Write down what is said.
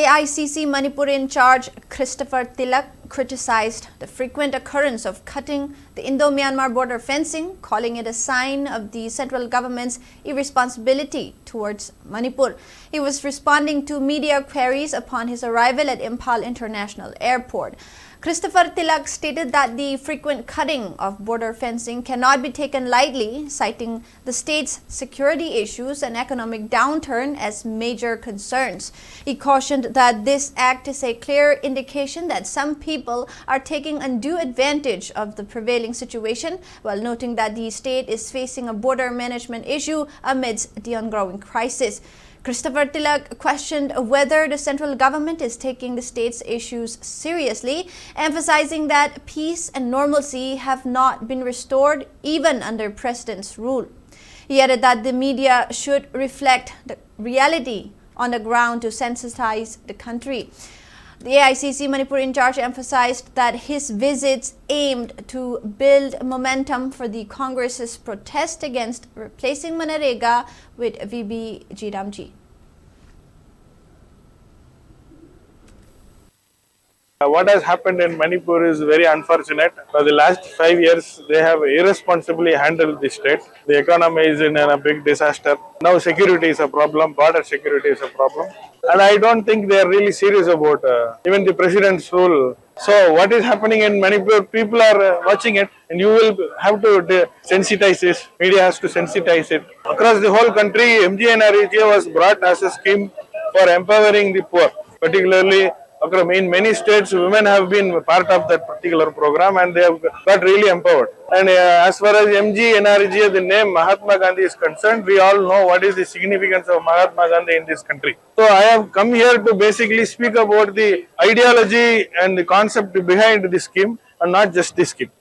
AICC Manipur in charge Christopher Tilak criticized the frequent occurrence of cutting the Indo-Myanmar border fencing, calling it a sign of the central government's irresponsibility towards Manipur. He was responding to media queries upon his arrival at Imphal International Airport. Christopher Tilak stated that the frequent cutting of border fencing cannot be taken lightly, citing the state's security issues and economic downturn as major concerns. He cautioned that this act is a clear indication that some people are taking undue advantage of the prevailing situation, while noting that the state is facing a border management issue amidst the ongoing crisis. Christopher Tilak questioned whether the central government is taking the state's issues seriously, emphasizing that peace and normalcy have not been restored even under President's rule. He added that the media should reflect the reality on the ground to sensitize the country. The AICC Manipur in charge emphasized that his visits aimed to build momentum for the Congress's protest against replacing Manarega with VB Jiramji. What has happened in Manipur is very unfortunate. For the last 5 years, they have irresponsibly handled the state. The economy is in a big disaster. Now security is a problem, border security is a problem. And I don't think they are really serious about even the president's rule. So what is happening in Manipur, people are watching it, and you will have to sensitize this. Media has to sensitize it. Across the whole country, MGNREGA was brought as a scheme for empowering the poor, particularly in many states, women have been part of that particular program and they have got really empowered. And as far as MGNREGA, the name Mahatma Gandhi is concerned, we all know what is the significance of Mahatma Gandhi in this country. So I have come here to basically speak about the ideology and the concept behind this scheme and not just this scheme.